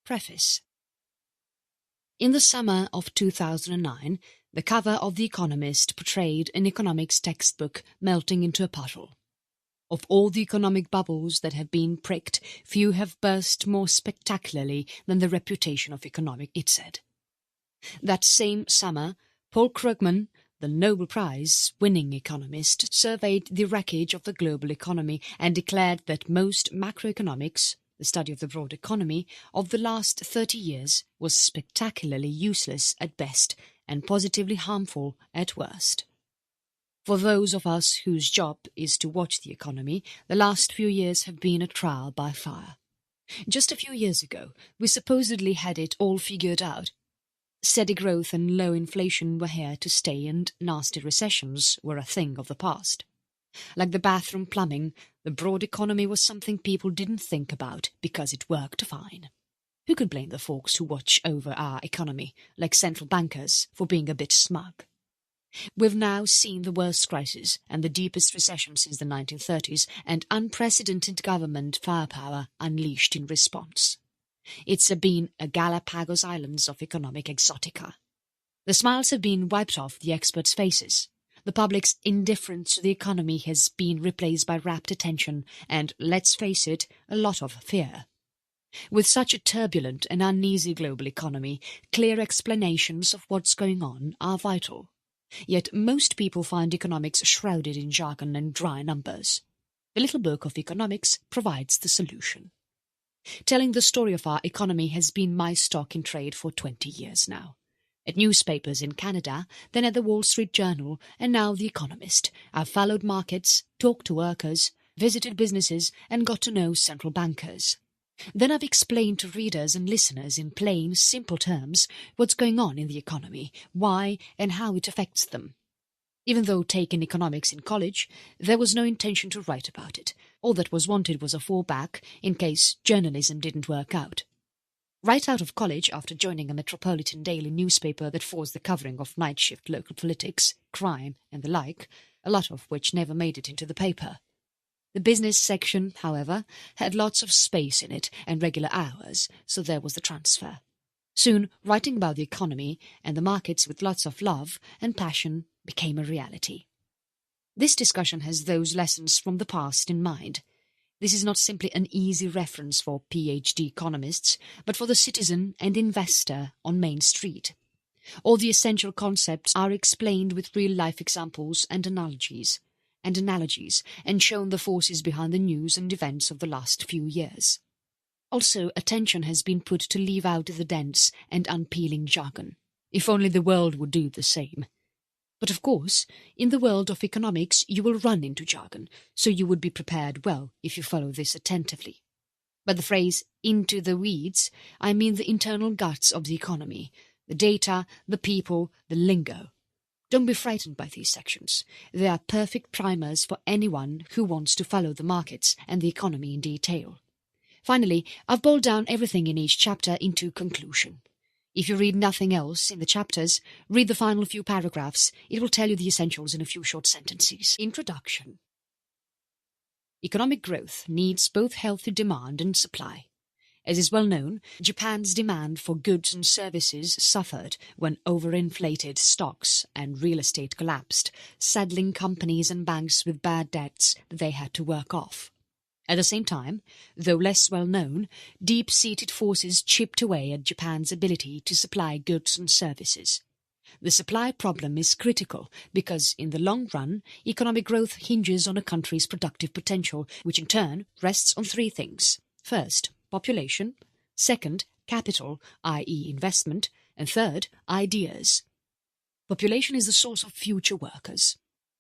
Preface. In the summer of 2009, the cover of The Economist portrayed an economics textbook melting into a puddle. Of all the economic bubbles that have been pricked, few have burst more spectacularly than the reputation of economics, it said. That same summer, Paul Krugman, the Nobel Prize-winning economist, surveyed the wreckage of the global economy and declared that most macroeconomics, the study of the broad economy, of the last 30 years was spectacularly useless at best and positively harmful at worst. For those of us whose job is to watch the economy, the last few years have been a trial by fire. Just a few years ago, we supposedly had it all figured out. Steady growth and low inflation were here to stay, and nasty recessions were a thing of the past. Like the bathroom plumbing, the broad economy was something people didn't think about because it worked fine. Who could blame the folks who watch over our economy, like central bankers, for being a bit smug? We've now seen the worst crisis and the deepest recession since the 1930s, and unprecedented government firepower unleashed in response. It's been a Galapagos Islands of economic exotica. The smiles have been wiped off the experts' faces. The public's indifference to the economy has been replaced by rapt attention and, let's face it, a lot of fear. With such a turbulent and uneasy global economy, clear explanations of what's going on are vital. Yet most people find economics shrouded in jargon and dry numbers. The little book of economics provides the solution. Telling the story of our economy has been my stock in trade for 20 years now. At newspapers in Canada, then at the Wall Street Journal, and now The Economist, I've followed markets, talked to workers, visited businesses, and got to know central bankers. Then I've explained to readers and listeners in plain, simple terms what's going on in the economy, why and how it affects them. Even though taking economics in college, there was no intention to write about it. All that was wanted was a fallback in case journalism didn't work out. Right out of college, after joining a metropolitan daily newspaper that forced the covering of night-shift local politics, crime and the like, a lot of which never made it into the paper. The business section, however, had lots of space in it and regular hours, so there was the transfer. Soon, writing about the economy and the markets with lots of love and passion became a reality. This discussion has those lessons from the past in mind. This is not simply an easy reference for PhD economists, but for the citizen and investor on Main Street. All the essential concepts are explained with real-life examples and analogies, and shown the forces behind the news and events of the last few years. Also, attention has been put to leave out the dense and unpeeling jargon. If only the world would do the same. But of course, in the world of economics you will run into jargon, so you would be prepared well if you follow this attentively. By the phrase "into the weeds," I mean the internal guts of the economy, the data, the people, the lingo. Don't be frightened by these sections. They are perfect primers for anyone who wants to follow the markets and the economy in detail. Finally, I've boiled down everything in each chapter into conclusion. If you read nothing else in the chapters, read the final few paragraphs. It will tell you the essentials in a few short sentences. Introduction. Economic growth needs both healthy demand and supply. As is well known, Japan's demand for goods and services suffered when overinflated stocks and real estate collapsed, saddling companies and banks with bad debts that they had to work off. At the same time, though less well known, deep-seated forces chipped away at Japan's ability to supply goods and services. The supply problem is critical because, in the long run, economic growth hinges on a country's productive potential, which in turn rests on three things. First, population. Second, capital, i.e. investment. And third, ideas. Population is the source of future workers.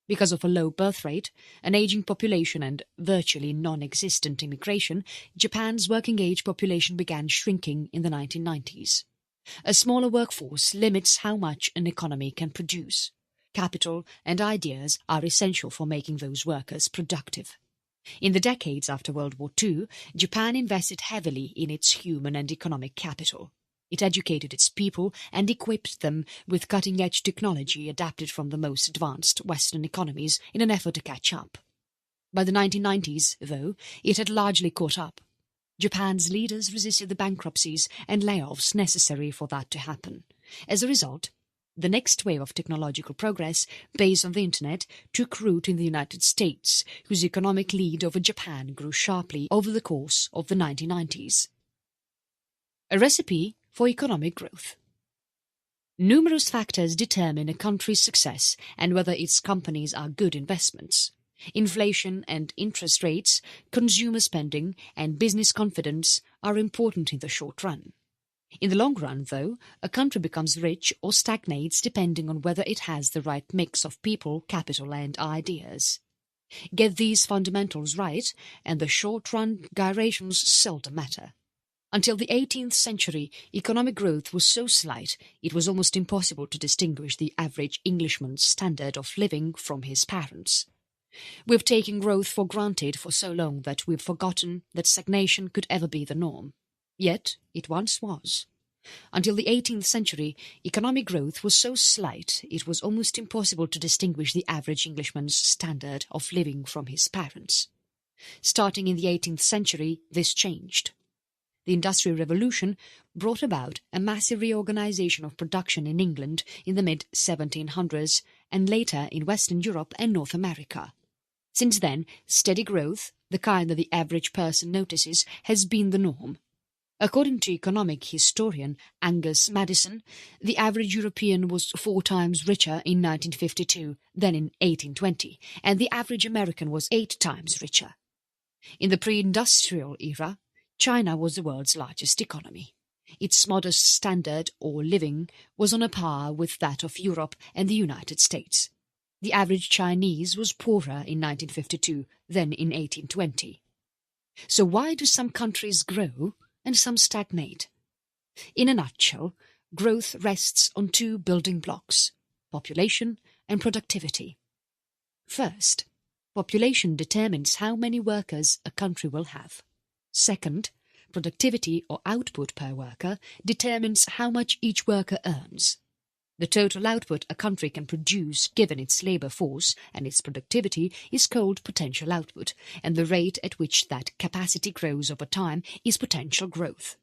Because of a low birth rate, an aging population and virtually non-existent immigration, Japan's working-age population began shrinking in the 1990s. A smaller workforce limits how much an economy can produce. Capital and ideas are essential for making those workers productive. In the decades after World War II, Japan invested heavily in its human and economic capital. It educated its people and equipped them with cutting-edge technology adapted from the most advanced Western economies in an effort to catch up. By the 1990s, though, it had largely caught up. Japan's leaders resisted the bankruptcies and layoffs necessary for that to happen. As a result, the next wave of technological progress based on the Internet took root in the United States, whose economic lead over Japan grew sharply over the course of the 1990s. A recipe for economic growth. Numerous factors determine a country's success and whether its companies are good investments. Inflation and interest rates, consumer spending, and business confidence are important in the short run. In the long run, though, a country becomes rich or stagnates depending on whether it has the right mix of people, capital, and ideas. Get these fundamentals right, and the short-run gyrations seldom matter. Until the 18th century, economic growth was so slight it was almost impossible to distinguish the average Englishman's standard of living from his parents'. We've taken growth for granted for so long that we've forgotten that stagnation could ever be the norm. Yet it once was. Until the 18th century, economic growth was so slight it was almost impossible to distinguish the average Englishman's standard of living from his parents'. Starting in the 18th century, this changed. The Industrial Revolution brought about a massive reorganization of production in England in the mid-1700s and later in Western Europe and North America. Since then, steady growth, the kind that the average person notices, has been the norm. According to economic historian Angus Maddison, the average European was 4 times richer in 1952 than in 1820, and the average American was 8 times richer. In the pre-industrial era, China was the world's largest economy. Its modest standard or living was on a par with that of Europe and the United States. The average Chinese was poorer in 1952 than in 1820. So why do some countries grow and some stagnate? In a nutshell, growth rests on 2 building blocks: population and productivity. First, population determines how many workers a country will have. Second, productivity or output per worker determines how much each worker earns. The total output a country can produce given its labour force and its productivity is called potential output, and the rate at which that capacity grows over time is potential growth.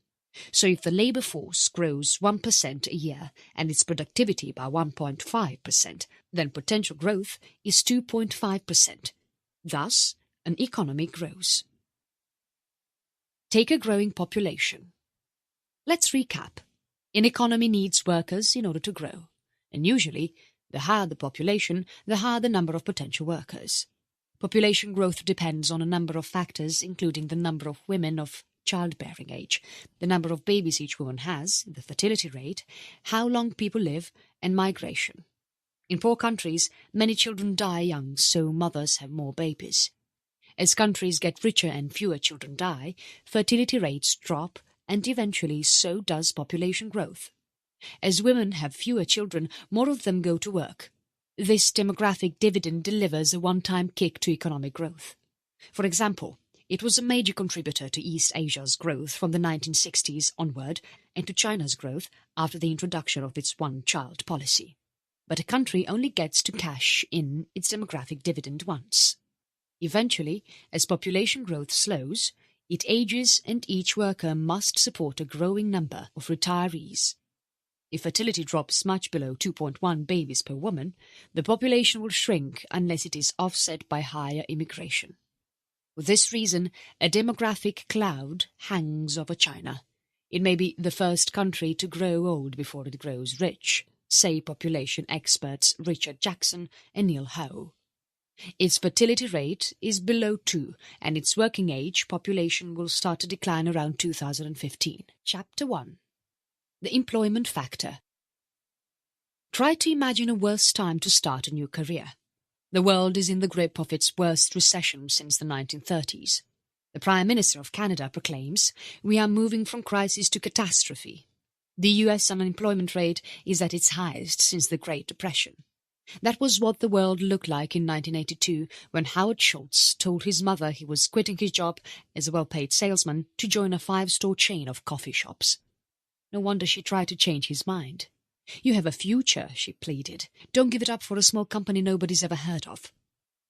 So if the labour force grows 1% a year and its productivity by 1.5%, then potential growth is 2.5%. Thus, an economy grows. Take a growing population. Let's recap. An economy needs workers in order to grow, and usually, the higher the population, the higher the number of potential workers. Population growth depends on a number of factors, including the number of women of childbearing age, the number of babies each woman has, the fertility rate, how long people live, and migration. In poor countries, many children die young, so mothers have more babies. As countries get richer and fewer children die, fertility rates drop, and eventually so does population growth. As women have fewer children, more of them go to work. This demographic dividend delivers a one-time kick to economic growth. For example, it was a major contributor to East Asia's growth from the 1960s onward and to China's growth after the introduction of its one-child policy. But a country only gets to cash in its demographic dividend once. Eventually, as population growth slows, it ages and each worker must support a growing number of retirees. If fertility drops much below 2.1 babies per woman, the population will shrink unless it is offset by higher immigration. For this reason, a demographic cloud hangs over China. It may be the first country to grow old before it grows rich, say population experts Richard Jackson and Neil Howe. Its fertility rate is below 2, and its working age population will start to decline around 2015. Chapter 1. The employment factor. Try to imagine a worse time to start a new career. The world is in the grip of its worst recession since the 1930s. The Prime Minister of Canada proclaims, "We are moving from crisis to catastrophe." The US unemployment rate is at its highest since the Great Depression. That was what the world looked like in 1982 when Howard Schultz told his mother he was quitting his job as a well-paid salesman to join a 5-store chain of coffee shops. No wonder she tried to change his mind. "You have a future," she pleaded. "Don't give it up for a small company nobody's ever heard of."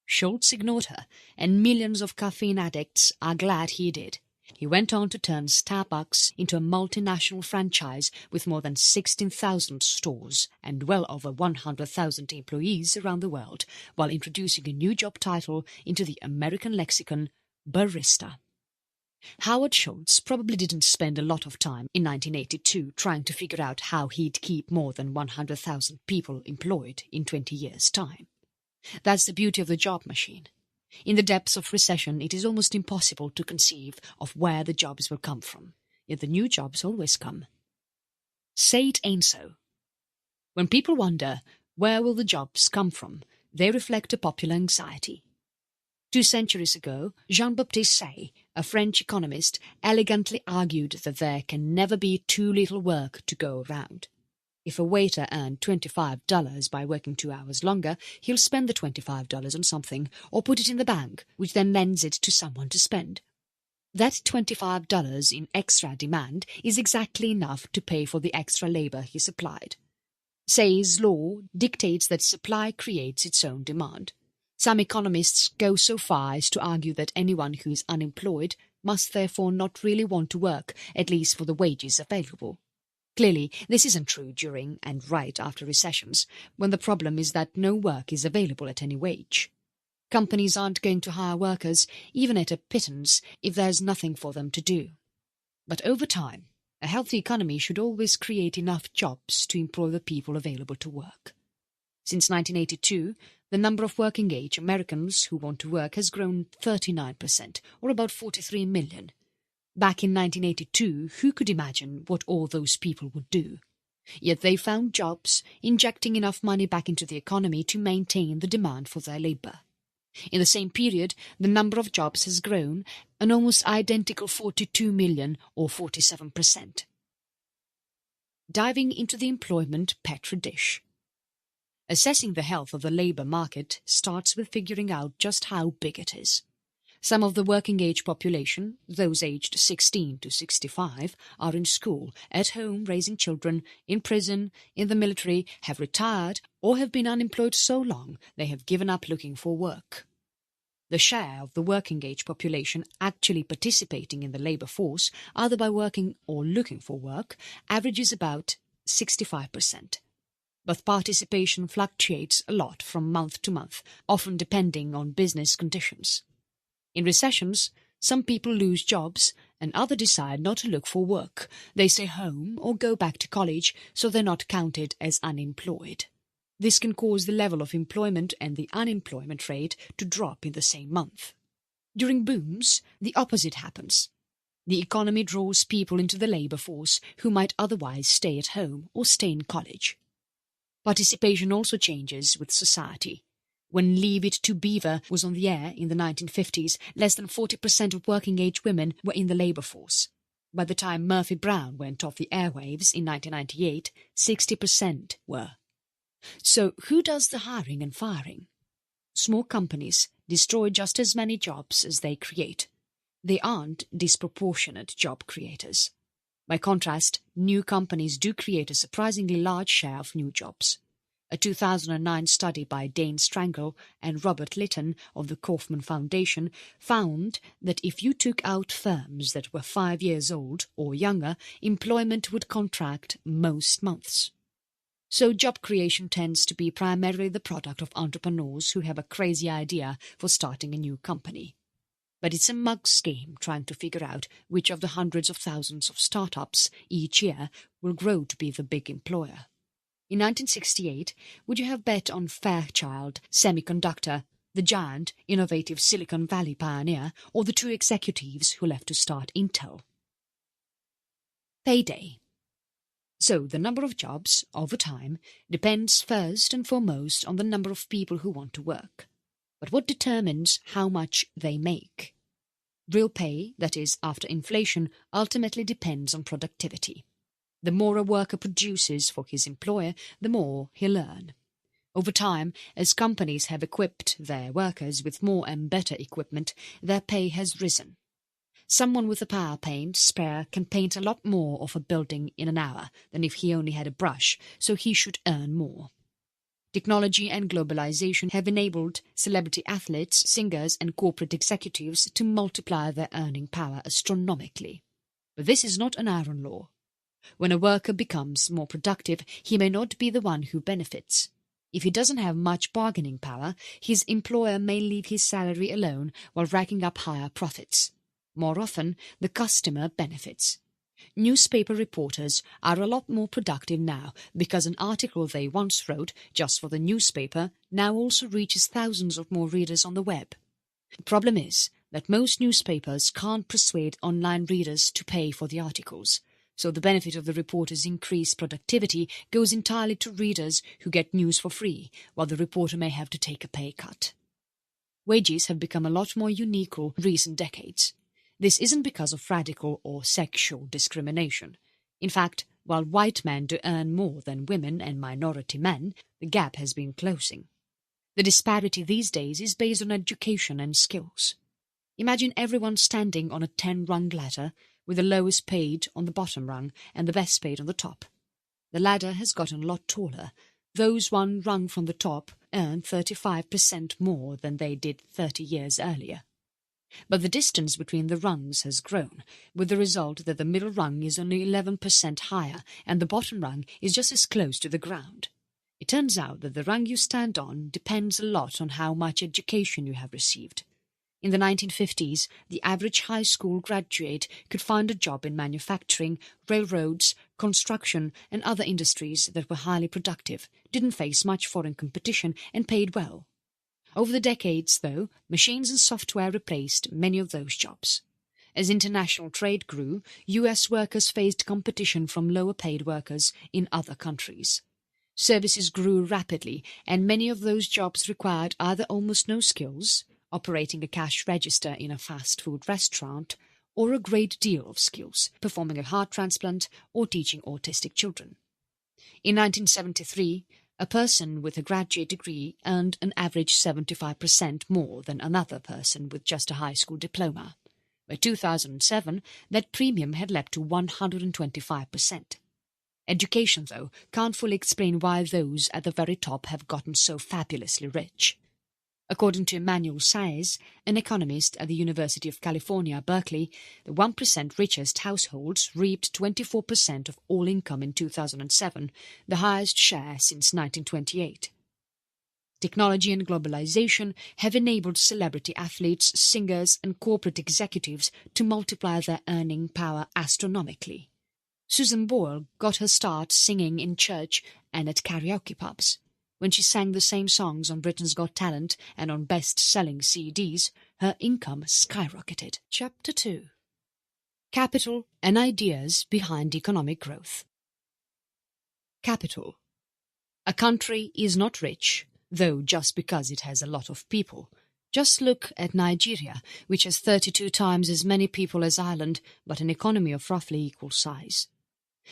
Schultz ignored her, and millions of caffeine addicts are glad he did. He went on to turn Starbucks into a multinational franchise with more than 16,000 stores and well over 100,000 employees around the world, while introducing a new job title into the American lexicon, barista. Howard Schultz probably didn't spend a lot of time in 1982 trying to figure out how he'd keep more than 100,000 people employed in 20 years' time. That's the beauty of the job machine. In the depths of recession, it is almost impossible to conceive of where the jobs will come from, yet the new jobs always come. Say it ain't so. When people wonder where will the jobs come from, they reflect a popular anxiety. 2 centuries ago, Jean-Baptiste Say, a French economist, elegantly argued that there can never be too little work to go around. If a waiter earned $25 by working 2 hours longer, he'll spend the $25 on something or put it in the bank, which then lends it to someone to spend. That $25 in extra demand is exactly enough to pay for the extra labour he supplied. Say's law dictates that supply creates its own demand. Some economists go so far as to argue that anyone who is unemployed must therefore not really want to work, at least for the wages available. Clearly, this isn't true during and right after recessions, when the problem is that no work is available at any wage. Companies aren't going to hire workers, even at a pittance, if there's nothing for them to do. But over time, a healthy economy should always create enough jobs to employ the people available to work. Since 1982, the number of working-age Americans who want to work has grown 39%, or about 43 million. Back in 1982, who could imagine what all those people would do? Yet they found jobs, injecting enough money back into the economy to maintain the demand for their labour. In the same period, the number of jobs has grown an almost identical 42 million, or 47%. Diving into the employment petri dish. Assessing the health of the labour market starts with figuring out just how big it is. Some of the working-age population, those aged 16 to 65, are in school, at home raising children, in prison, in the military, have retired, or have been unemployed so long they have given up looking for work. The share of the working-age population actually participating in the labour force, either by working or looking for work, averages about 65%. But participation fluctuates a lot from month to month, often depending on business conditions. In recessions, some people lose jobs and others decide not to look for work. They stay home or go back to college, so they're not counted as unemployed. This can cause the level of employment and the unemployment rate to drop in the same month. During booms, the opposite happens. The economy draws people into the labour force who might otherwise stay at home or stay in college. Participation also changes with society. When Leave It to Beaver was on the air in the 1950s, less than 40% of working-age women were in the labour force. By the time Murphy Brown went off the airwaves in 1998, 60% were. So who does the hiring and firing? Small companies destroy just as many jobs as they create. They aren't disproportionate job creators. By contrast, new companies do create a surprisingly large share of new jobs. A 2009 study by Dane Strangle and Robert Litton of the Kaufman Foundation found that if you took out firms that were 5 years old or younger, employment would contract most months. So job creation tends to be primarily the product of entrepreneurs who have a crazy idea for starting a new company. But it's a mug's game trying to figure out which of the hundreds of thousands of startups each year will grow to be the big employer. In 1968, would you have bet on Fairchild Semiconductor, the giant, innovative Silicon Valley pioneer, or the 2 executives who left to start Intel? Payday. So the number of jobs, over time, depends first and foremost on the number of people who want to work. But what determines how much they make? Real pay, that is, after inflation, ultimately depends on productivity. The more a worker produces for his employer, the more he'll earn. Over time, as companies have equipped their workers with more and better equipment, their pay has risen. Someone with a power paint spare can paint a lot more of a building in an hour than if he only had a brush, so he should earn more. Technology and globalization have enabled celebrity athletes, singers and corporate executives to multiply their earning power astronomically. But this is not an iron law. When a worker becomes more productive, he may not be the one who benefits. If he doesn't have much bargaining power, his employer may leave his salary alone while racking up higher profits. More often, the customer benefits. Newspaper reporters are a lot more productive now because an article they once wrote just for the newspaper now also reaches thousands of more readers on the web. The problem is that most newspapers can't persuade online readers to pay for the articles, so the benefit of the reporter's increased productivity goes entirely to readers who get news for free, while the reporter may have to take a pay cut. Wages have become a lot more unequal in recent decades. This isn't because of radical or sexual discrimination. In fact, while white men do earn more than women and minority men, the gap has been closing. The disparity these days is based on education and skills. Imagine everyone standing on a 10-rung ladder, with the lowest paid on the bottom rung and the best paid on the top. The ladder has gotten a lot taller. Those one rung from the top earn 35% more than they did 30 years earlier. But the distance between the rungs has grown, with the result that the middle rung is only 11% higher and the bottom rung is just as close to the ground. It turns out that the rung you stand on depends a lot on how much education you have received. In the 1950s, the average high school graduate could find a job in manufacturing, railroads, construction and other industries that were highly productive, didn't face much foreign competition and paid well. Over the decades, though, machines and software replaced many of those jobs. As international trade grew, US workers faced competition from lower-paid workers in other countries. Services grew rapidly, and many of those jobs required either almost no skills, operating a cash register in a fast food restaurant, or a great deal of skills, performing a heart transplant or teaching autistic children. In 1973, a person with a graduate degree earned an average 75% more than another person with just a high school diploma. By 2007, that premium had leapt to 125%. Education, though, can't fully explain why those at the very top have gotten so fabulously rich. According to Emmanuel Saez, an economist at the University of California, Berkeley, the 1% richest households reaped 24% of all income in 2007, the highest share since 1928. Technology and globalization have enabled celebrity athletes, singers and corporate executives to multiply their earning power astronomically. Susan Boyle got her start singing in church and at karaoke pubs. When she sang the same songs on Britain's Got Talent and on best-selling CDs, her income skyrocketed. Chapter 2. Capital and Ideas Behind Economic Growth. Capital. A country is not rich, though just because it has a lot of people. Just look at Nigeria, which has 32 times as many people as Ireland, but an economy of roughly equal size.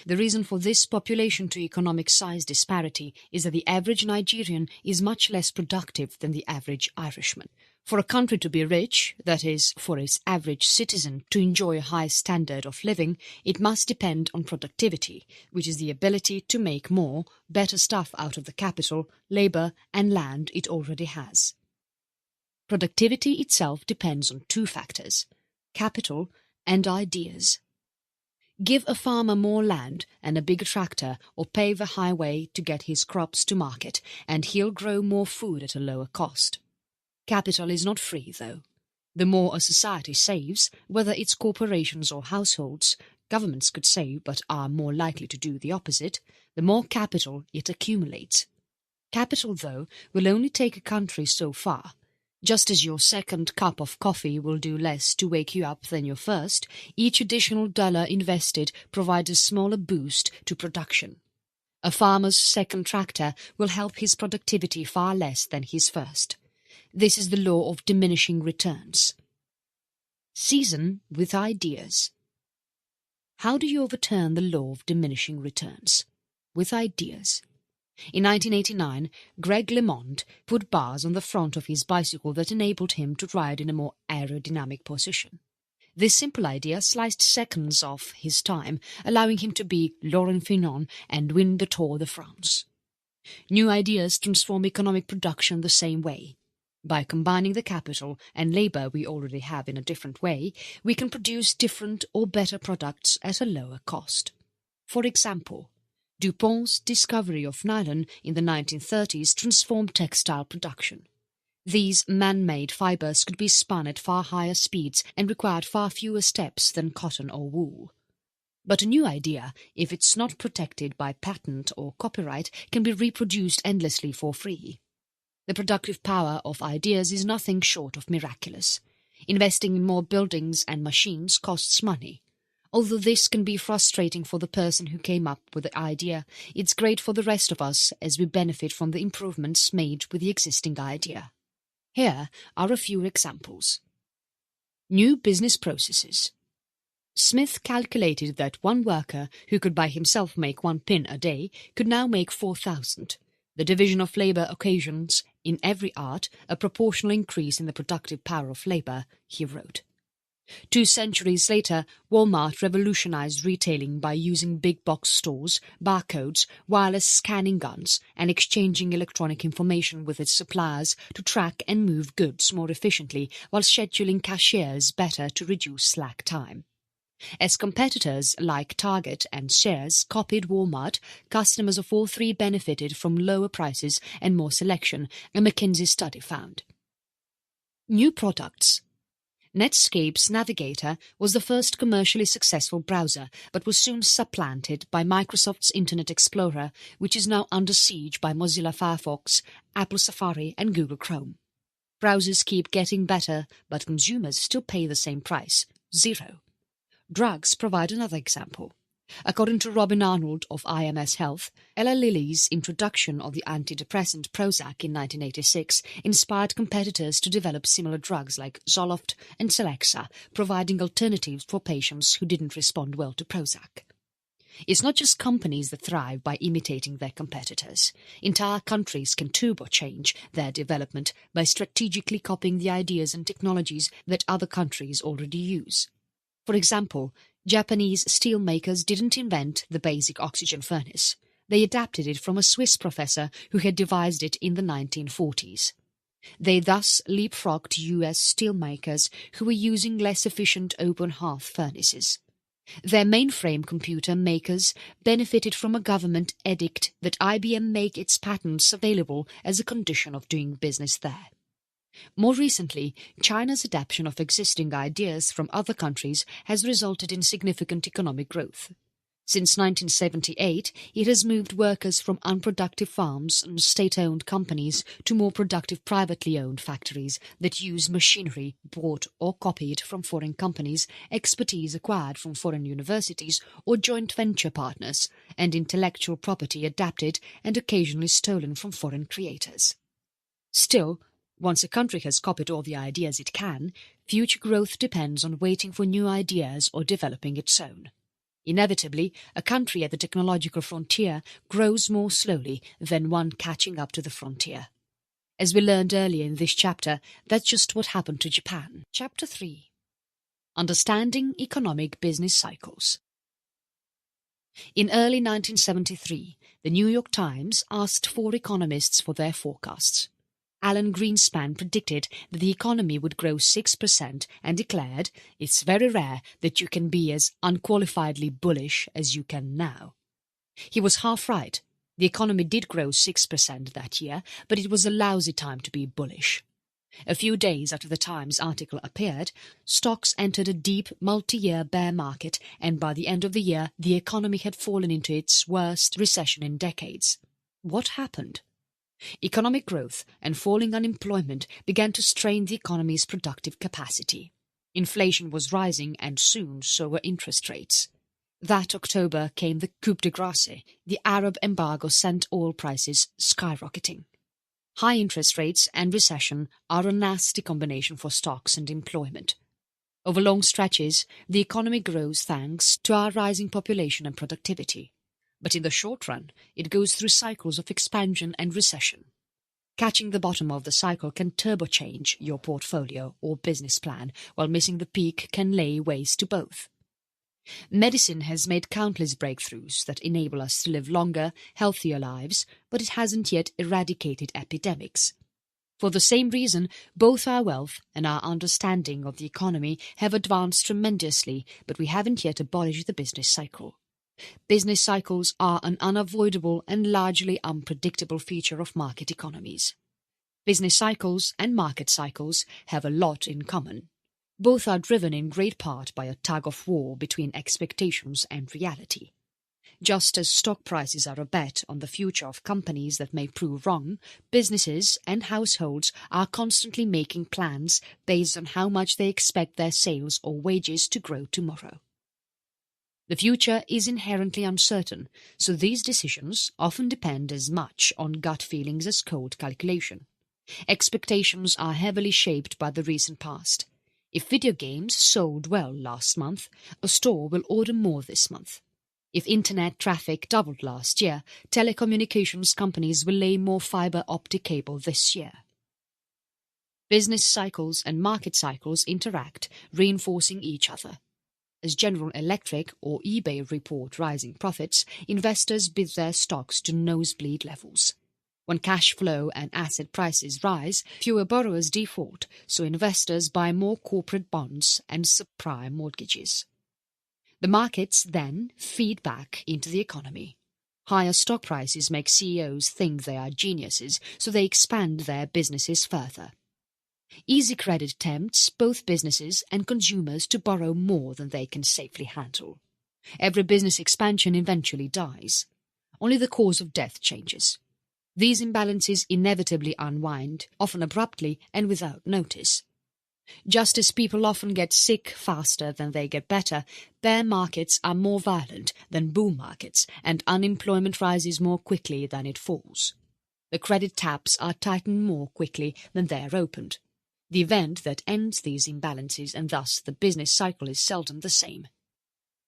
The reason for this population-to-economic size disparity is that the average Nigerian is much less productive than the average Irishman. For a country to be rich, that is, for its average citizen to enjoy a high standard of living, it must depend on productivity, which is the ability to make more, better stuff out of the capital, labour and land it already has. Productivity itself depends on two factors: capital and ideas. Give a farmer more land and a bigger tractor or pave a highway to get his crops to market, and he'll grow more food at a lower cost. Capital is not free, though. The more a society saves, whether it's corporations or households, governments could save but are more likely to do the opposite, the more capital it accumulates. Capital, though, will only take a country so far. Just as your second cup of coffee will do less to wake you up than your first, each additional dollar invested provides a smaller boost to production. A farmer's second tractor will help his productivity far less than his first. This is the law of diminishing returns. Season with ideas. How do you overturn the law of diminishing returns? With ideas. In 1989, Greg LeMond put bars on the front of his bicycle that enabled him to ride in a more aerodynamic position. This simple idea sliced seconds off his time, allowing him to be Laurent Fignon and win the Tour de France. New ideas transform economic production the same way. By combining the capital and labour we already have in a different way, we can produce different or better products at a lower cost. For example, DuPont's discovery of nylon in the 1930s transformed textile production. These man-made fibers could be spun at far higher speeds and required far fewer steps than cotton or wool. But a new idea, if it's not protected by patent or copyright, can be reproduced endlessly for free. The productive power of ideas is nothing short of miraculous. Investing in more buildings and machines costs money. Although this can be frustrating for the person who came up with the idea, it's great for the rest of us as we benefit from the improvements made with the existing idea. Here are a few examples. New business processes. Smith calculated that one worker who could by himself make 1 pin a day could now make 4,000. The division of labour occasions, in every art, a proportional increase in the productive power of labour, he wrote. 2 centuries later, Walmart revolutionized retailing by using big box stores, barcodes, wireless scanning guns, and exchanging electronic information with its suppliers to track and move goods more efficiently while scheduling cashiers better to reduce slack time. As competitors like Target and Sears copied Walmart, customers of all three benefited from lower prices and more selection, a McKinsey study found. New products. Netscape's Navigator was the first commercially successful browser, but was soon supplanted by Microsoft's Internet Explorer, which is now under siege by Mozilla Firefox, Apple Safari and Google Chrome. Browsers keep getting better, but consumers still pay the same price, $0. Drugs provide another example. According to Robin Arnold of IMS Health, Ella Lilly's introduction of the antidepressant Prozac in 1986 inspired competitors to develop similar drugs like Zoloft and Celexa, providing alternatives for patients who didn't respond well to Prozac. It's not just companies that thrive by imitating their competitors. Entire countries can turbocharge their development by strategically copying the ideas and technologies that other countries already use. For example, Japanese steel makers didn't invent the basic oxygen furnace. They adapted it from a Swiss professor who had devised it in the 1940s. They thus leapfrogged US steelmakers who were using less efficient open hearth furnaces. Their mainframe computer makers benefited from a government edict that IBM make its patents available as a condition of doing business there. More recently, China's adoption of existing ideas from other countries has resulted in significant economic growth. Since 1978, it has moved workers from unproductive farms and state-owned companies to more productive privately owned factories that use machinery bought or copied from foreign companies, expertise acquired from foreign universities or joint venture partners, and intellectual property adapted and occasionally stolen from foreign creators. Still, once a country has copied all the ideas it can, future growth depends on waiting for new ideas or developing its own. Inevitably, a country at the technological frontier grows more slowly than one catching up to the frontier. As we learned earlier in this chapter, that's just what happened to Japan. Chapter 3. Understanding Economic Business Cycles. In early 1973, the New York Times asked 4 economists for their forecasts. Alan Greenspan predicted that the economy would grow 6% and declared, "It's very rare that you can be as unqualifiedly bullish as you can now." He was half right. The economy did grow 6% that year, but it was a lousy time to be bullish. A few days after the Times article appeared, stocks entered a deep multi-year bear market, and by the end of the year the economy had fallen into its worst recession in decades. What happened? Economic growth and falling unemployment began to strain the economy's productive capacity. Inflation was rising and soon so were interest rates. That October came the coup de grace. The Arab embargo sent oil prices skyrocketing. High interest rates and recession are a nasty combination for stocks and employment. Over long stretches, the economy grows thanks to our rising population and productivity. But in the short run, it goes through cycles of expansion and recession. Catching the bottom of the cycle can turbocharge your portfolio or business plan, while missing the peak can lay waste to both. Medicine has made countless breakthroughs that enable us to live longer, healthier lives, but it hasn't yet eradicated epidemics. For the same reason, both our wealth and our understanding of the economy have advanced tremendously, but we haven't yet abolished the business cycle. Business cycles are an unavoidable and largely unpredictable feature of market economies. Business cycles and market cycles have a lot in common. Both are driven in great part by a tug-of-war between expectations and reality. Just as stock prices are a bet on the future of companies that may prove wrong, businesses and households are constantly making plans based on how much they expect their sales or wages to grow tomorrow. The future is inherently uncertain, so these decisions often depend as much on gut feelings as cold calculation. Expectations are heavily shaped by the recent past. If video games sold well last month, a store will order more this month. If internet traffic doubled last year, telecommunications companies will lay more fiber optic cable this year. Business cycles and market cycles interact, reinforcing each other. As General Electric or eBay report rising profits, investors bid their stocks to nosebleed levels. When cash flow and asset prices rise, fewer borrowers default, so investors buy more corporate bonds and subprime mortgages. The markets then feed back into the economy. Higher stock prices make CEOs think they are geniuses, so they expand their businesses further. Easy credit tempts both businesses and consumers to borrow more than they can safely handle. Every business expansion eventually dies. Only the cause of death changes. These imbalances inevitably unwind, often abruptly and without notice. Just as people often get sick faster than they get better, bear markets are more violent than boom markets, and unemployment rises more quickly than it falls. The credit taps are tightened more quickly than they are opened. The event that ends these imbalances and thus the business cycle is seldom the same.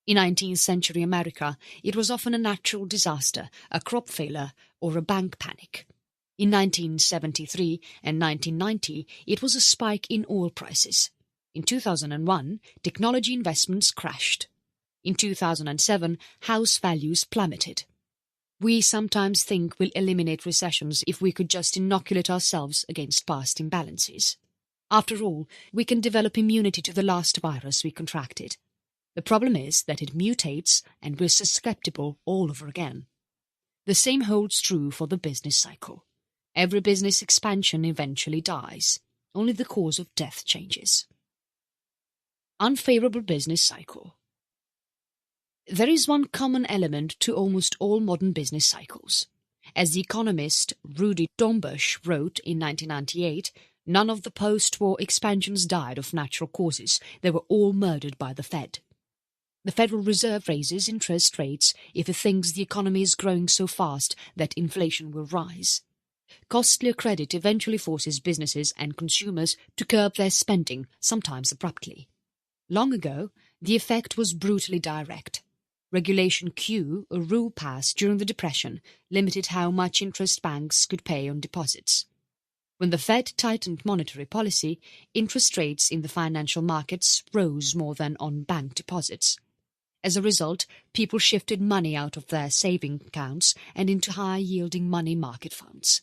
In 19th century America, it was often a natural disaster, a crop failure, or a bank panic. In 1973 and 1990, it was a spike in oil prices. In 2001, technology investments crashed. In 2007, house values plummeted. We sometimes think we'll eliminate recessions if we could just inoculate ourselves against past imbalances. After all, we can develop immunity to the last virus we contracted. The problem is that it mutates and we're susceptible all over again. The same holds true for the business cycle. Every business expansion eventually dies. Only the cause of death changes. Unfavorable business cycle. There is one common element to almost all modern business cycles. As the economist Rudi Dornbusch wrote in 1998, none of the post-war expansions died of natural causes. They were all murdered by the Fed. The Federal Reserve raises interest rates if it thinks the economy is growing so fast that inflation will rise. Costlier credit eventually forces businesses and consumers to curb their spending, sometimes abruptly. Long ago, the effect was brutally direct. Regulation Q, a rule passed during the Depression, limited how much interest banks could pay on deposits. When the Fed tightened monetary policy, interest rates in the financial markets rose more than on bank deposits. As a result, people shifted money out of their saving accounts and into high-yielding money market funds.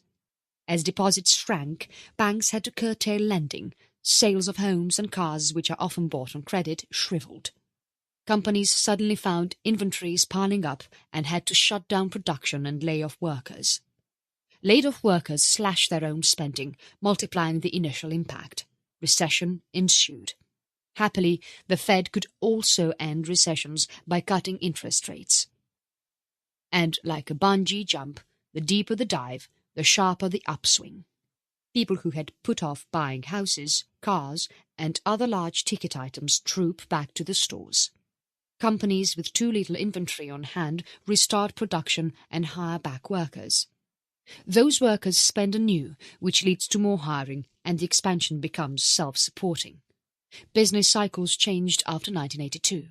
As deposits shrank, banks had to curtail lending. Sales of homes and cars, which are often bought on credit, shriveled. Companies suddenly found inventories piling up and had to shut down production and lay off workers. Laid-off workers slashed their own spending, multiplying the initial impact. Recession ensued. Happily, the Fed could also end recessions by cutting interest rates. And like a bungee jump, the deeper the dive, the sharper the upswing. People who had put off buying houses, cars, and other large ticket items troop back to the stores. Companies with too little inventory on hand restart production and hire back workers. Those workers spend anew, which leads to more hiring, and the expansion becomes self-supporting. Business cycles changed after 1982.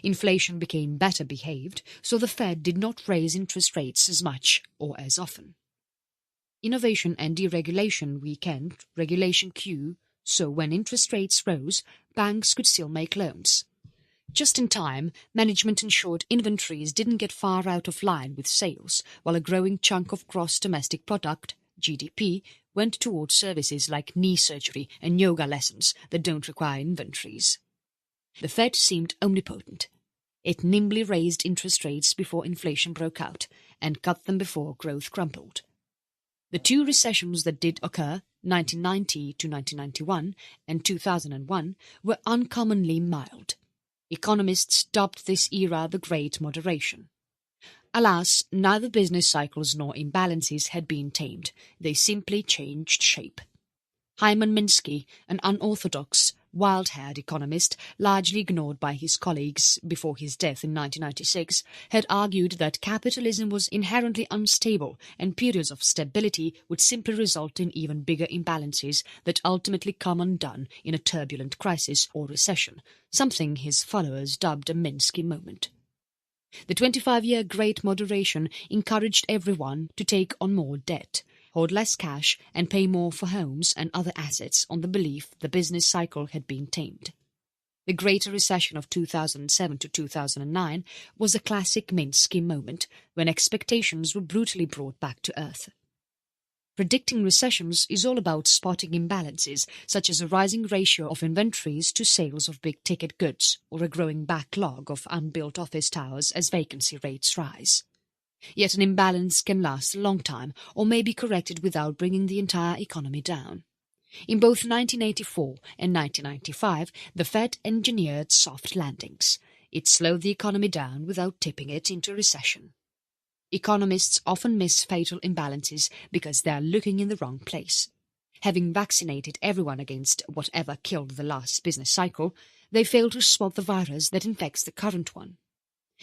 Inflation became better behaved, so the Fed did not raise interest rates as much or as often. Innovation and deregulation weakened Regulation Q, so when interest rates rose, banks could still make loans. Just in time, management ensured inventories didn't get far out of line with sales, while a growing chunk of gross domestic product, GDP, went towards services like knee surgery and yoga lessons that don't require inventories. The Fed seemed omnipotent. It nimbly raised interest rates before inflation broke out and cut them before growth crumbled. The two recessions that did occur, 1990 to 1991 and 2001, were uncommonly mild. Economists dubbed this era the Great Moderation. Alas, neither business cycles nor imbalances had been tamed. They simply changed shape. Hyman Minsky, an unorthodox, wild-haired economist, largely ignored by his colleagues before his death in 1996, had argued that capitalism was inherently unstable and periods of stability would simply result in even bigger imbalances that ultimately come undone in a turbulent crisis or recession, something his followers dubbed a Minsky Moment. The 25-year Great Moderation encouraged everyone to take on more debt, hold less cash and pay more for homes and other assets on the belief the business cycle had been tamed. The Greater Recession of 2007 to 2009 was a classic Minsky moment when expectations were brutally brought back to earth. Predicting recessions is all about spotting imbalances, such as a rising ratio of inventories to sales of big-ticket goods or a growing backlog of unbuilt office towers as vacancy rates rise. Yet an imbalance can last a long time or may be corrected without bringing the entire economy down. In both 1984 and 1995, the Fed engineered soft landings. It slowed the economy down without tipping it into recession. Economists often miss fatal imbalances because they are looking in the wrong place. Having vaccinated everyone against whatever killed the last business cycle, they fail to spot the virus that infects the current one.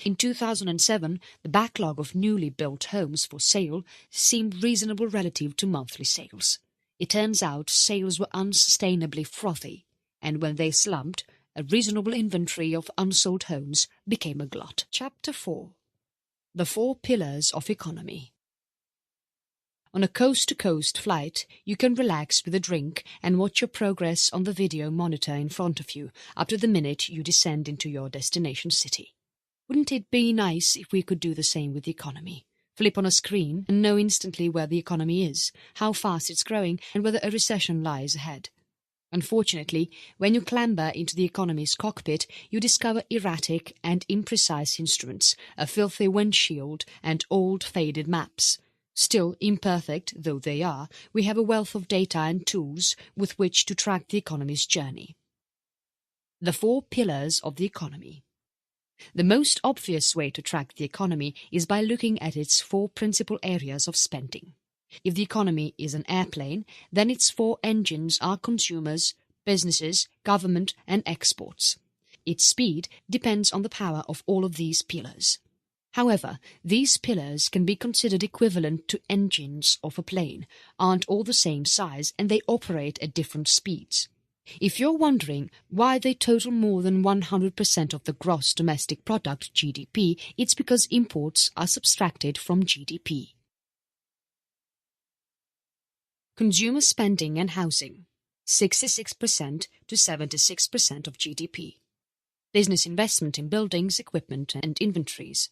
In 2007, the backlog of newly built homes for sale seemed reasonable relative to monthly sales. It turns out sales were unsustainably frothy, and when they slumped, a reasonable inventory of unsold homes became a glut. Chapter 4. The Four Pillars of Economy. On a coast-to-coast flight, you can relax with a drink and watch your progress on the video monitor in front of you up to the minute you descend into your destination city. Wouldn't it be nice if we could do the same with the economy? Flip on a screen and know instantly where the economy is, how fast it's growing, and whether a recession lies ahead. Unfortunately, when you clamber into the economy's cockpit, you discover erratic and imprecise instruments, a filthy windshield, and old faded maps. Still, imperfect though they are, we have a wealth of data and tools with which to track the economy's journey. The four pillars of the economy. The most obvious way to track the economy is by looking at its four principal areas of spending. If the economy is an airplane, then its four engines are consumers, businesses, government and exports. Its speed depends on the power of all of these pillars. However, these pillars can be considered equivalent to engines of a plane, aren't all the same size, and they operate at different speeds. If you're wondering why they total more than 100% of the gross domestic product GDP, it's because imports are subtracted from GDP. Consumer spending and housing, 66% to 76% of GDP. Business investment in buildings, equipment and inventories,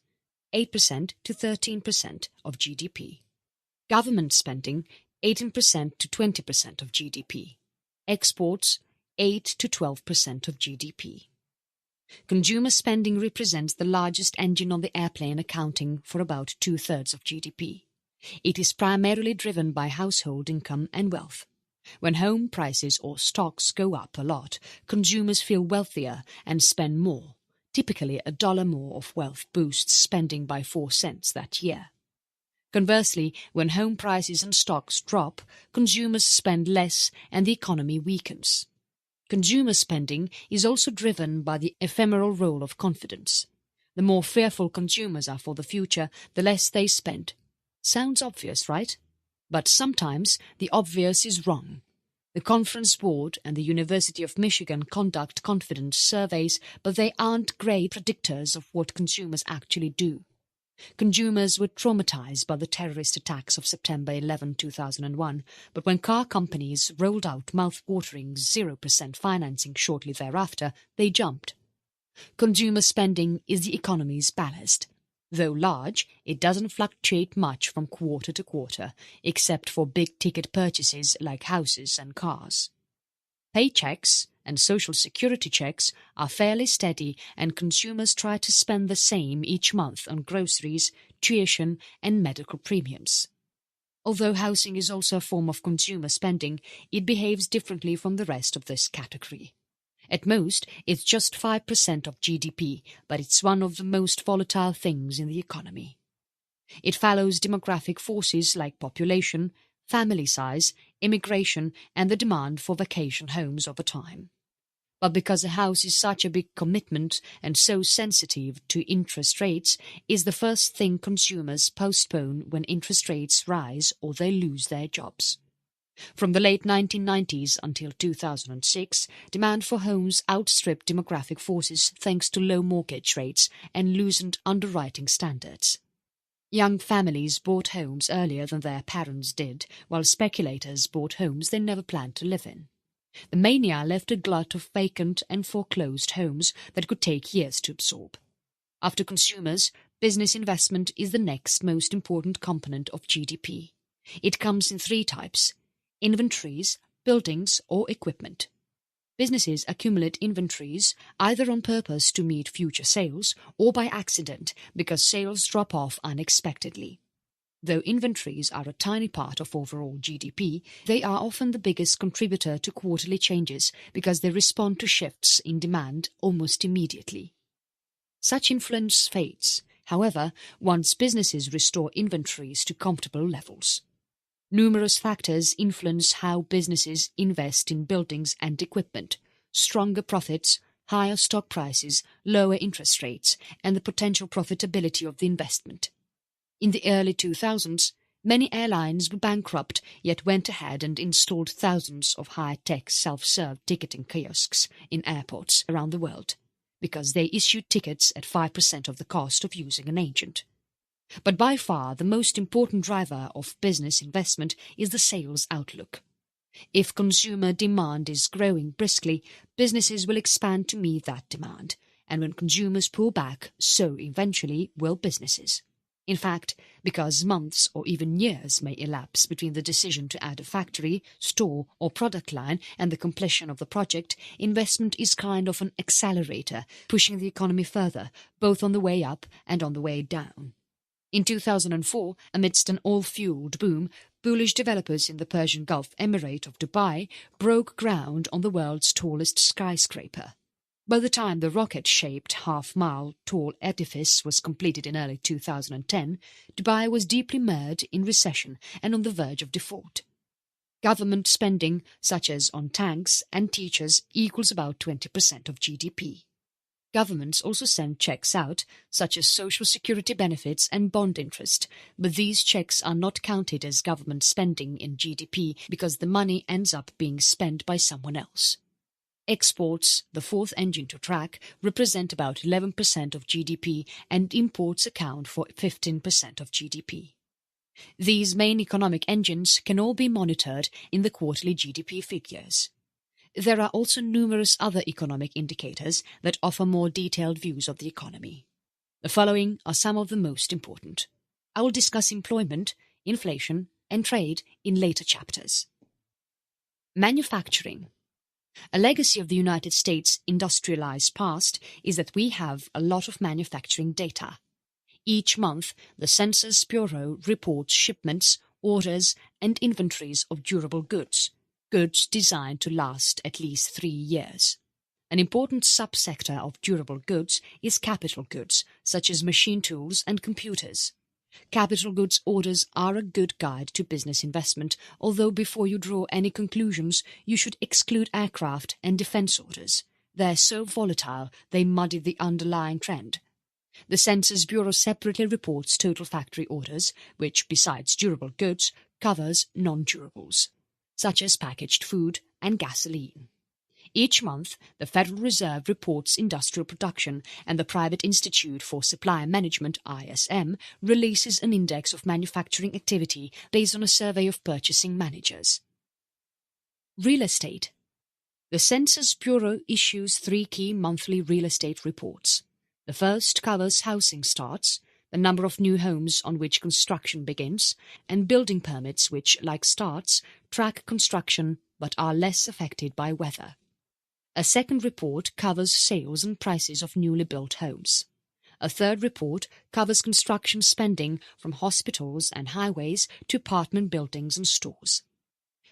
8% to 13% of GDP. Government spending, 18% to 20% of GDP. Exports, 8 to 12% of GDP. Consumer spending represents the largest engine on the airplane, accounting for about 2/3 of GDP. It is primarily driven by household income and wealth. When home prices or stocks go up a lot, consumers feel wealthier and spend more. Typically, $1 more of wealth boosts spending by 4 cents that year. Conversely, when home prices and stocks drop, consumers spend less and the economy weakens. Consumer spending is also driven by the ephemeral role of confidence. The more fearful consumers are for the future, the less they spend. Sounds obvious, right? But sometimes the obvious is wrong. The Conference Board and the University of Michigan conduct confidence surveys, but they aren't great predictors of what consumers actually do. Consumers were traumatized by the terrorist attacks of September 11, 2001, but when car companies rolled out mouth-watering 0% financing shortly thereafter, they jumped. Consumer spending is the economy's ballast. Though large, it doesn't fluctuate much from quarter to quarter, except for big-ticket purchases like houses and cars. Paychecks and social security checks are fairly steady, and consumers try to spend the same each month on groceries, tuition and medical premiums. Although housing is also a form of consumer spending, it behaves differently from the rest of this category. At most, it's just 5% of GDP, but it's one of the most volatile things in the economy. It follows demographic forces like population, family size, immigration and the demand for vacation homes over time. But because a house is such a big commitment and so sensitive to interest rates, is the first thing consumers postpone when interest rates rise or they lose their jobs. From the late 1990s until 2006, demand for homes outstripped demographic forces thanks to low mortgage rates and loosened underwriting standards. Young families bought homes earlier than their parents did, while speculators bought homes they never planned to live in. The mania left a glut of vacant and foreclosed homes that could take years to absorb. After consumers, business investment is the next most important component of GDP. It comes in three types: inventories, buildings or equipment. Businesses accumulate inventories either on purpose to meet future sales or by accident because sales drop off unexpectedly. Though inventories are a tiny part of overall GDP, they are often the biggest contributor to quarterly changes because they respond to shifts in demand almost immediately. Such influence fades, however, once businesses restore inventories to comfortable levels. Numerous factors influence how businesses invest in buildings and equipment: stronger profits, higher stock prices, lower interest rates, and the potential profitability of the investment. In the early 2000s, many airlines were bankrupt yet went ahead and installed thousands of high-tech self-serve ticketing kiosks in airports around the world, because they issued tickets at 5% of the cost of using an agent. But by far the most important driver of business investment is the sales outlook. If consumer demand is growing briskly, businesses will expand to meet that demand, and when consumers pull back, so eventually will businesses. In fact, because months or even years may elapse between the decision to add a factory, store or product line and the completion of the project, investment is kind of an accelerator, pushing the economy further, both on the way up and on the way down. In 2004, amidst an oil-fueled boom, bullish developers in the Persian Gulf Emirate of Dubai broke ground on the world's tallest skyscraper. By the time the rocket-shaped half-mile tall edifice was completed in early 2010, Dubai was deeply mired in recession and on the verge of default. Government spending, such as on tanks and teachers, equals about 20% of GDP. Governments also send checks out, such as social security benefits and bond interest, but these checks are not counted as government spending in GDP because the money ends up being spent by someone else. Exports, the fourth engine to track, represent about 11% of GDP and imports account for 15% of GDP. These main economic engines can all be monitored in the quarterly GDP figures. There are also numerous other economic indicators that offer more detailed views of the economy. The following are some of the most important. I will discuss employment, inflation, and trade in later chapters. Manufacturing. A legacy of the United States' industrialized past is that we have a lot of manufacturing data. Each month, the Census Bureau reports shipments, orders, and inventories of durable goods designed to last at least 3 years. An important subsector of durable goods is capital goods, such as machine tools and computers. Capital goods orders are a good guide to business investment, although before you draw any conclusions, you should exclude aircraft and defense orders. They're so volatile, they muddy the underlying trend. The Census Bureau separately reports total factory orders, which, besides durable goods, covers non-durables, such as packaged food and gasoline. Each month, the Federal Reserve reports industrial production, and the Private Institute for Supply Management (ISM) releases an index of manufacturing activity based on a survey of purchasing managers. Real estate. The Census Bureau issues 3 key monthly real estate reports. The first covers housing starts, the number of new homes on which construction begins, and building permits which, like starts, track construction but are less affected by weather. A second report covers sales and prices of newly built homes. A third report covers construction spending from hospitals and highways to apartment buildings and stores.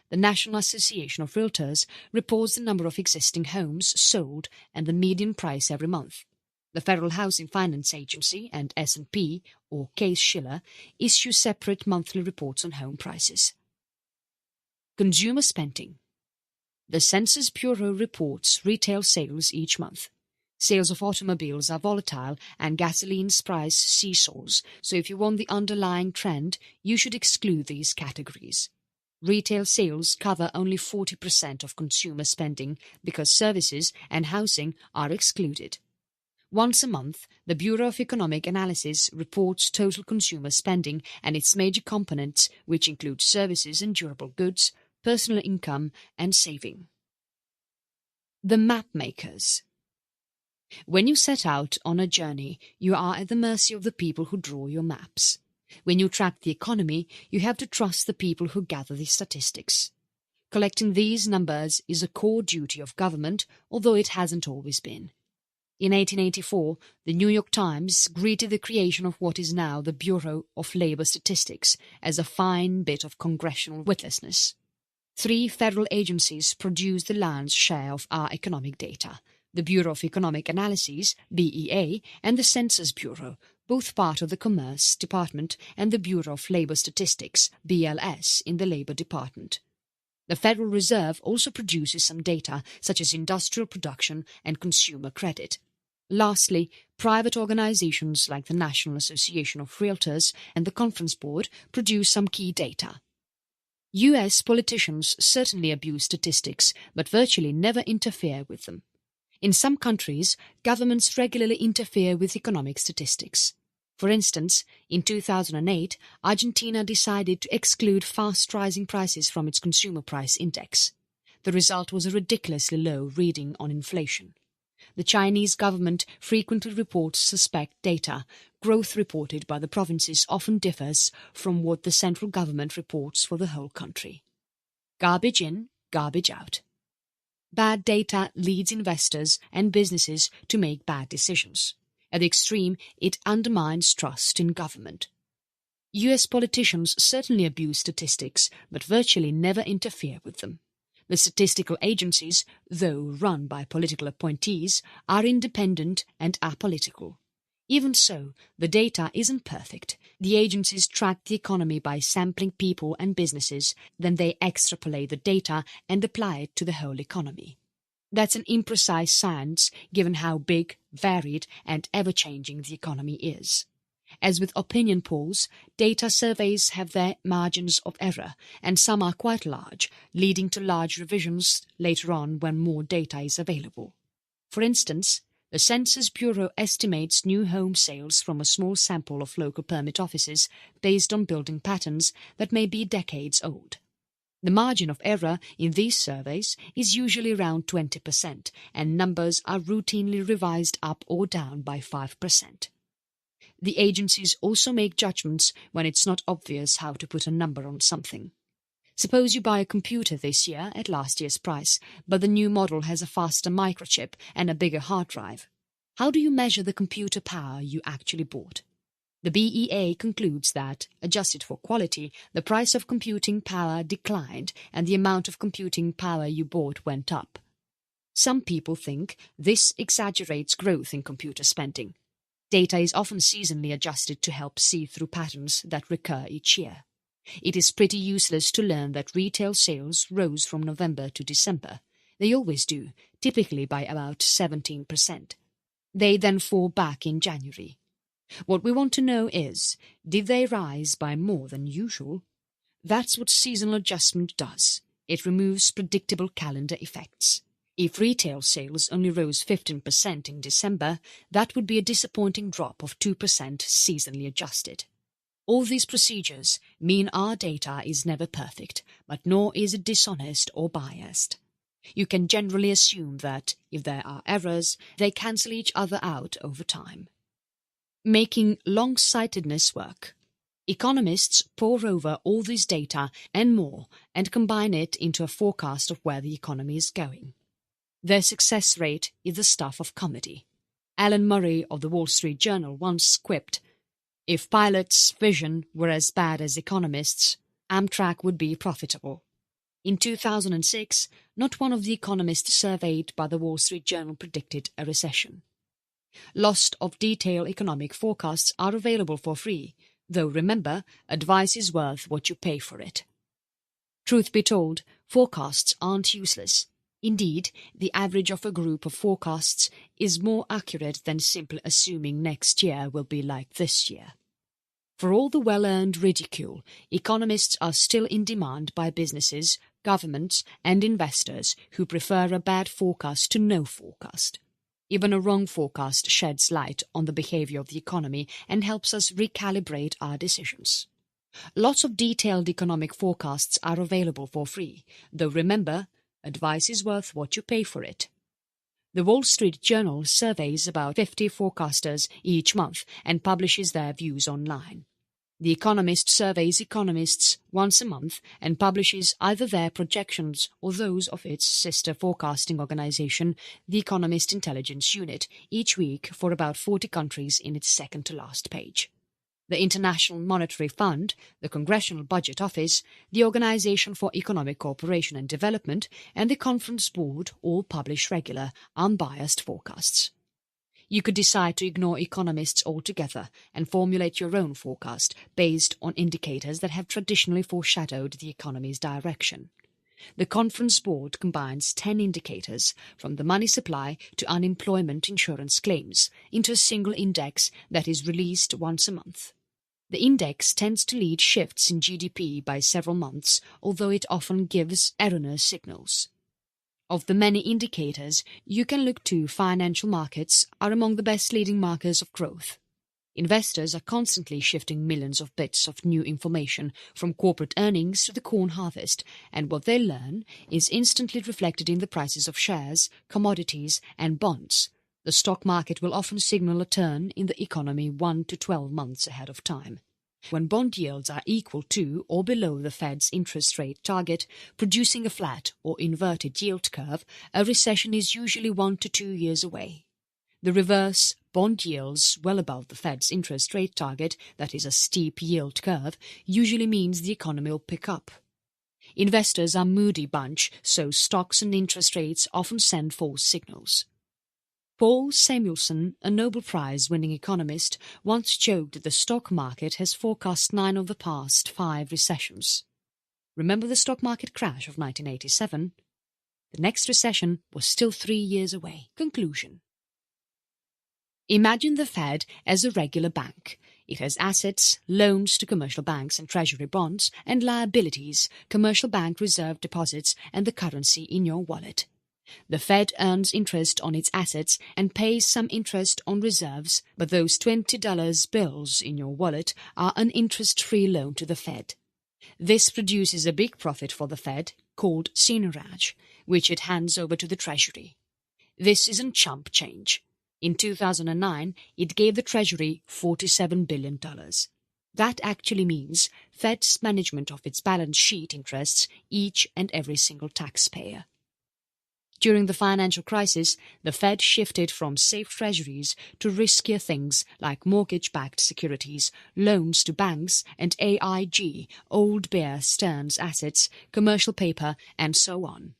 The National Association of Realtors reports the number of existing homes sold and the median price every month. The Federal Housing Finance Agency and S&P, or Case-Shiller, issue separate monthly reports on home prices. Consumer spending. The Census Bureau reports retail sales each month. Sales of automobiles are volatile and gasoline's price seesaws, so if you want the underlying trend, you should exclude these categories. Retail sales cover only 40% of consumer spending because services and housing are excluded. Once a month, the Bureau of Economic Analysis reports total consumer spending and its major components, which include services and durable goods, personal income, and saving. The map makers. When you set out on a journey, you are at the mercy of the people who draw your maps. When you track the economy, you have to trust the people who gather the statistics. Collecting these numbers is a core duty of government, although it hasn't always been. In 1884, the New York Times greeted the creation of what is now the Bureau of Labor Statistics as a fine bit of congressional witlessness. 3 federal agencies produce the lion's share of our economic data: the Bureau of Economic Analysis, BEA, and the Census Bureau, both part of the Commerce Department, and the Bureau of Labor Statistics, BLS, in the Labor Department. The Federal Reserve also produces some data, such as industrial production and consumer credit. Lastly, private organizations like the National Association of Realtors and the Conference Board produce some key data. U.S. politicians certainly abuse statistics, but virtually never interfere with them. In some countries, governments regularly interfere with economic statistics. For instance, in 2008, Argentina decided to exclude fast-rising prices from its consumer price index. The result was a ridiculously low reading on inflation. The Chinese government frequently reports suspect data. Growth reported by the provinces often differs from what the central government reports for the whole country. Garbage in, garbage out. Bad data leads investors and businesses to make bad decisions. At the extreme, it undermines trust in government. U.S. politicians certainly abuse statistics, but virtually never interfere with them. The statistical agencies, though run by political appointees, are independent and apolitical. Even so, the data isn't perfect. The agencies track the economy by sampling people and businesses, then they extrapolate the data and apply it to the whole economy. That's an imprecise science, given how big, varied, and ever-changing the economy is. As with opinion polls, data surveys have their margins of error, and some are quite large, leading to large revisions later on when more data is available. For instance, the Census Bureau estimates new home sales from a small sample of local permit offices based on building patterns that may be decades old. The margin of error in these surveys is usually around 20%, and numbers are routinely revised up or down by 5%. The agencies also make judgments when it's not obvious how to put a number on something. Suppose you buy a computer this year at last year's price, but the new model has a faster microchip and a bigger hard drive. How do you measure the computer power you actually bought? The BEA concludes that, adjusted for quality, the price of computing power declined and the amount of computing power you bought went up. Some people think this exaggerates growth in computer spending. Data is often seasonally adjusted to help see through patterns that recur each year. It is pretty useless to learn that retail sales rose from November to December. They always do, typically by about 17%. They then fall back in January. What we want to know is, did they rise by more than usual? That's what seasonal adjustment does. It removes predictable calendar effects. If retail sales only rose 15% in December, that would be a disappointing drop of 2% seasonally adjusted. All these procedures mean our data is never perfect, but nor is it dishonest or biased. You can generally assume that, if there are errors, they cancel each other out over time. Making long-sightedness work. Economists pore over all this data and more and combine it into a forecast of where the economy is going. Their success rate is the stuff of comedy. Alan Murray of the Wall Street Journal once quipped, "If pilots' vision were as bad as economists', Amtrak would be profitable." In 2006, not one of the economists surveyed by the Wall Street Journal predicted a recession. Lots of detailed economic forecasts are available for free, though remember, advice is worth what you pay for it. Truth be told, forecasts aren't useless. Indeed, the average of a group of forecasts is more accurate than simply assuming next year will be like this year. For all the well-earned ridicule, economists are still in demand by businesses, governments and investors who prefer a bad forecast to no forecast. Even a wrong forecast sheds light on the behavior of the economy and helps us recalibrate our decisions. Lots of detailed economic forecasts are available for free, though remember, advice is worth what you pay for it. The Wall Street Journal surveys about 50 forecasters each month and publishes their views online. The Economist surveys economists once a month and publishes either their projections or those of its sister forecasting organization, the Economist Intelligence Unit, each week for about 40 countries in its second-to-last page. The International Monetary Fund, the Congressional Budget Office, the Organization for Economic Cooperation and Development, and the Conference Board all publish regular, unbiased forecasts. You could decide to ignore economists altogether and formulate your own forecast based on indicators that have traditionally foreshadowed the economy's direction. The Conference Board combines 10 indicators, from the money supply to unemployment insurance claims, into a single index that is released once a month. The index tends to lead shifts in GDP by several months, although it often gives erroneous signals. Of the many indicators you can look to, financial markets are among the best leading markers of growth. Investors are constantly shifting millions of bits of new information from corporate earnings to the corn harvest, and what they learn is instantly reflected in the prices of shares, commodities and bonds. The stock market will often signal a turn in the economy 1 to 12 months ahead of time. When bond yields are equal to or below the Fed's interest rate target, producing a flat or inverted yield curve, a recession is usually 1 to 2 years away. The reverse, bond yields well above the Fed's interest rate target, that is a steep yield curve, usually means the economy will pick up. Investors are a moody bunch, so stocks and interest rates often send false signals. Paul Samuelson, a Nobel Prize-winning economist, once joked that the stock market has forecast 9 of the past 5 recessions. Remember the stock market crash of 1987? The next recession was still 3 years away. Conclusion. Imagine the Fed as a regular bank. It has assets, loans to commercial banks and treasury bonds, and liabilities, commercial bank reserve deposits and the currency in your wallet. The Fed earns interest on its assets and pays some interest on reserves, but those $20 bills in your wallet are an interest-free loan to the Fed. This produces a big profit for the Fed, called seigniorage, which it hands over to the Treasury. This isn't chump change. In 2009, it gave the Treasury $47 billion. That actually means Fed's management of its balance sheet interests each and every single taxpayer. During the financial crisis, the Fed shifted from safe treasuries to riskier things like mortgage-backed securities, loans to banks, and AIG, old Bear Stearns assets, commercial paper, and so on.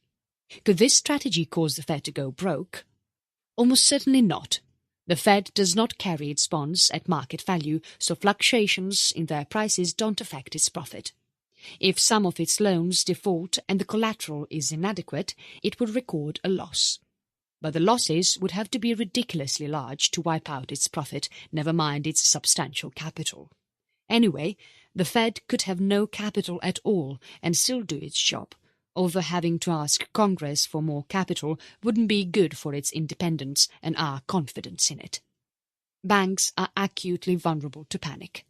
Could this strategy cause the Fed to go broke? Almost certainly not. The Fed does not carry its bonds at market value, so fluctuations in their prices don't affect its profit. If some of its loans default and the collateral is inadequate, it would record a loss. But the losses would have to be ridiculously large to wipe out its profit, never mind its substantial capital. Anyway, the Fed could have no capital at all and still do its job, although having to ask Congress for more capital wouldn't be good for its independence and our confidence in it. Banks are acutely vulnerable to panic.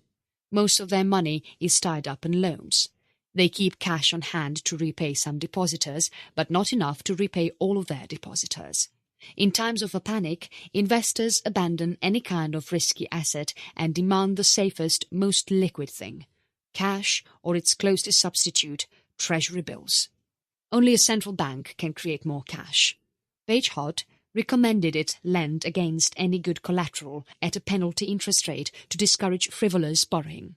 Most of their money is tied up in loans. They keep cash on hand to repay some depositors, but not enough to repay all of their depositors. In times of a panic, investors abandon any kind of risky asset and demand the safest, most liquid thing: cash, or its closest substitute, treasury bills. Only a central bank can create more cash. Page Hott recommended it lend against any good collateral at a penalty interest rate to discourage frivolous borrowing.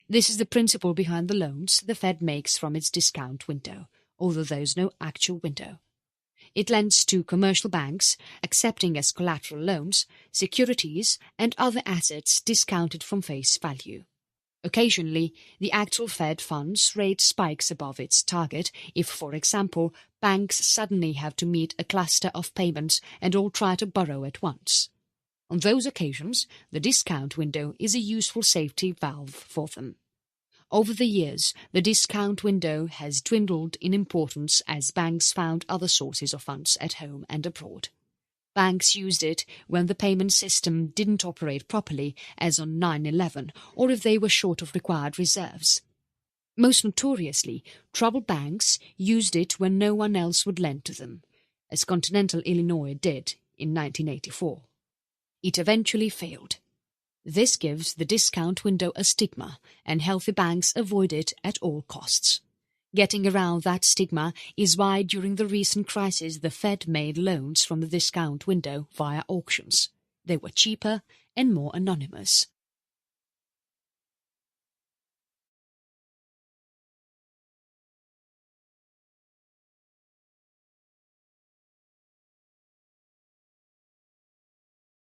This is the principle behind the loans the Fed makes from its discount window, although there is no actual window. It lends to commercial banks, accepting as collateral loans, securities and other assets discounted from face value. Occasionally, the actual Fed funds rate spikes above its target if, for example, banks suddenly have to meet a cluster of payments and all try to borrow at once. On those occasions, the discount window is a useful safety valve for them. Over the years, the discount window has dwindled in importance as banks found other sources of funds at home and abroad. Banks used it when the payment system didn't operate properly, as on 9/11, or if they were short of required reserves. Most notoriously, troubled banks used it when no one else would lend to them, as Continental Illinois did in 1984. It eventually failed. This gives the discount window a stigma, and healthy banks avoid it at all costs. Getting around that stigma is why during the recent crisis the Fed made loans from the discount window via auctions. They were cheaper and more anonymous.